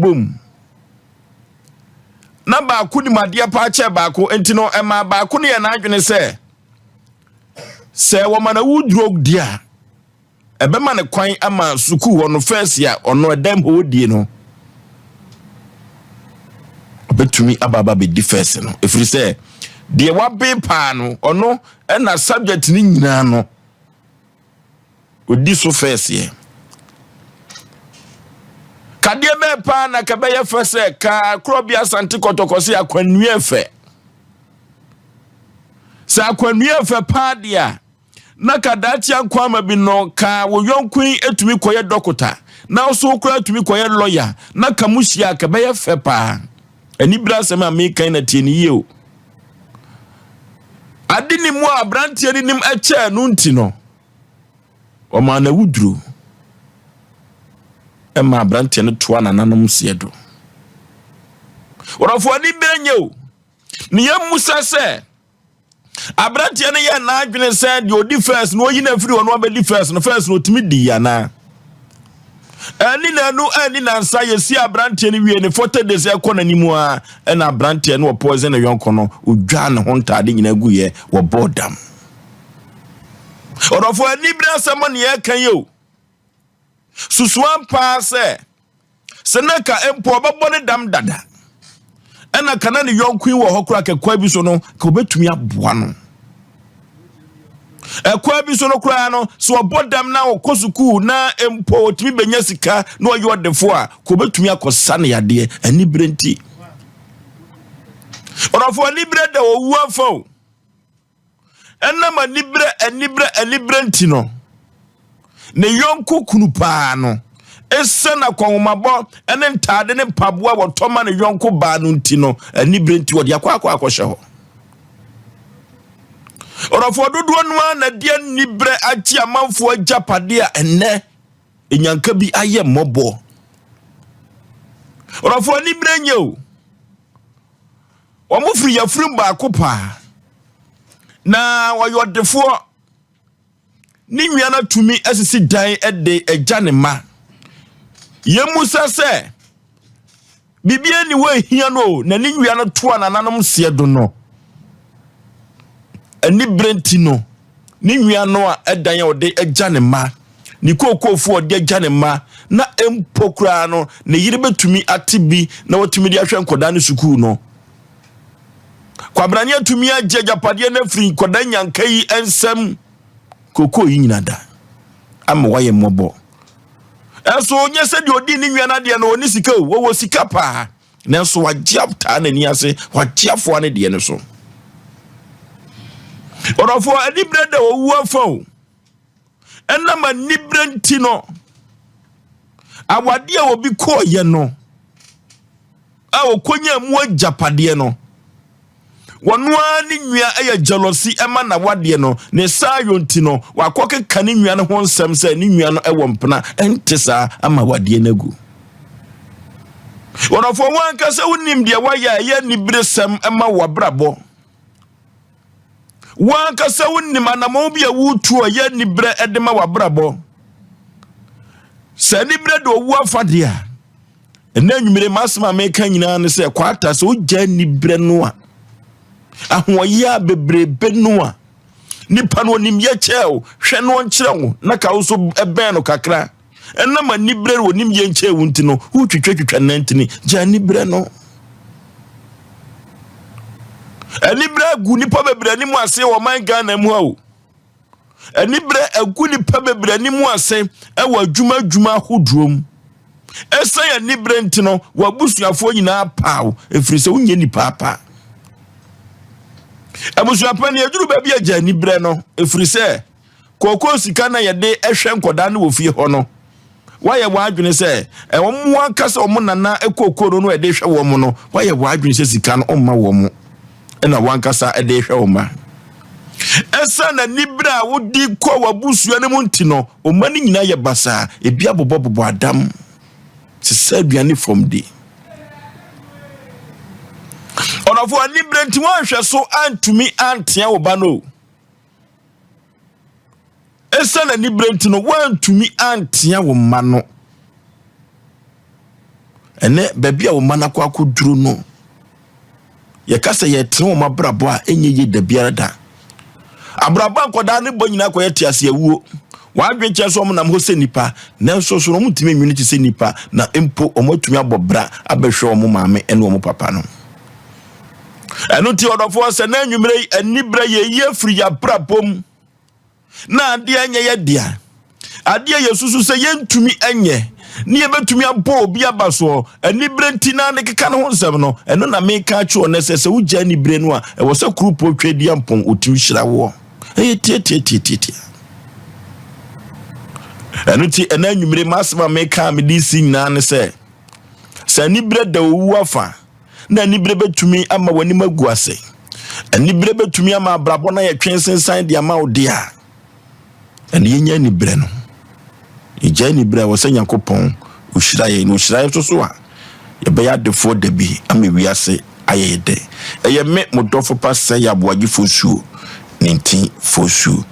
boom. Na baako ni madia pa che baako enti no ema baako ne na adwene se wo mana wo drug dia ebe ma ne kwan ama suku ho no first ya ono edam ho die no obetumi ababa be defense no efiri se de wa be pa no ono na subject ni nyina no odi so first ye kadie me pa na ka be ye first ka krobia santi kotokosi akwannu efe sa akwannu efe pa dia na kadachi ankwama bi no ka wo yonkun etumi koye dokota na so kura etumi koye lawyer na kamusia ka be ye fe pa ANIBRE asema me kan na tie ni yeo adini mu abrantie ni nim eche no nti no o ma na wudru e ma abrantie no toa na nanom siedo orofo ANIBRE nyeo ni yemusa se abrantie no ye na adwene se de odi first no yi na firi ono abedi first no timi di ya na ani na nsa yesi abrantie no wie ne 40 days ekona nimu a na abrantie no poison na yonko no odwa ne ho ntade nyina gu ye wo bodam orofo ANIBRE asema ne ye kan yo susuan pa se naka empo babo ne dam dada ena kana ne yonkun wo hokura kekwa bi so no ka obetumi aboa no ekwa bi so no kura no so obodam na okosuku na empo otimi benya sika na oyo defo a ko betumi akosa ne yade ANIBRE nti orofo ANIBRE da owu afo enna ma ANIBRE nti no ne yonku kunu pa no esana kwomabo ene ntade ne paboa wotoma ne yonku ba no nti no ANIBRE nti wodi akwa hye ho orofo dodo no na de ANIBRE achi amanfo ajapade a enne enyanka bi aye mobo orofo ANIBRE nyeo omufri ya frim ba akopa na wayodefo ni nwiana tumi asisi dan ede ejane ma yemusa se bibia ni we hia no na ni nwiana to ananom siedo no ANIBRE nti no ni nwiano a edan ya ode ejane ma ni kokofo ode ejane ma na empokura no ne yire betumi atibi na watumi di ahwe nkoda ne sukuu no kwabrania tumi ajapade na firi nkoda nyanka yi ensem koko yi nyina da ama waye mobo eso onye se di odi ni nwiana de no oni sika wo sika pa na so wajiapta na ni ase wajiafo ane de ne so orofo ANIBRE da owu afo enna ma ANIBRE nti no awade a obi koye no a okonya mu ajapade no wonua ni nwia eye jealousy ema na wade no ne sayo nti no wakoke kane nwia no ho nsem se ni nwia no ewo mpena entisa ama wade nagu orofo wanka se unim de waya ye ANIBRE sem ema wabrabo wanka se unim anamo bia wutu ye ANIBRE edema wabrabo se ANIBRE do wu afade a ena nwumire masema meka nyina ne se kwata se ugya ANIBRE no a ahoya bebrebe no a nipa no nim ye cheo hwe no nkyerɛ na ka wo so eben no kakra enna ma ANIBRE wo nim ye nkyɛ wo nti no hu twetwetwa nantini gya ANIBRE no ANIBRE gu nipa bebre ni mu ase wo man Ghana mu hawo ANIBRE agu nipa bebre ni mu ase e wo adwuma hoduom esa ANIBRE nti no wo busuafo nyina paaw efiri se wonye nipa apa abusuapa ni aduru ba bia gya ANIBRE no efiri se koko sika na yede ehwe nkoda na wo fie ho no waye wadwene se wo mu akasa wo nana ekokoro no ede hwe wo mu no waye wadwene se sika no omma wo mu ena wankasa ede hwe wo ma esa na ANIBRE a wodi ko wabusua ne mu nti no omani nyina ye basa ebia bobo adam se saduane from day onafo ANIBRE nti wanhwe so antumi antia wo ba no esa na ANIBRE nti no wantumi antia wo ma no ene baby a wo manakwa akuduru no ye kasa ye tene wo mabrabo a enye ye da biara da abraba nkoda ne bo nyina ko ye tiase awuo wadwen che so mo nam ho se nipa nanso so no mutime immunity se nipa na empo omotumi abobra abehwe omo maame ene omo papa no eno ti odofo se na anwumre ANIBRE ye free ya brabom na ade anya ye dia ade ye susu se yentumi enye ni ye betumi abo obi abaso ANIBRE ntina ne keka no nsem no eno na meka twa ne se wugya ANIBRE no a e wo se krupo twedi ampon otimi hyira wo tie eno ti ena anwumre masema meka me disi nyina ne se ANIBRE da owu afa na ANIBRE betumi ama wani maguase ANIBRE betumi ama brabo na ye twensensan de ama odia ene yenya ANIBRE no ija ANIBRE wo se Nyankopon uhyira ye no uhyira ye so a ye be ya defo da bi ama wiase ayede eye me modofo pa se ya boagifo suo 19 fosu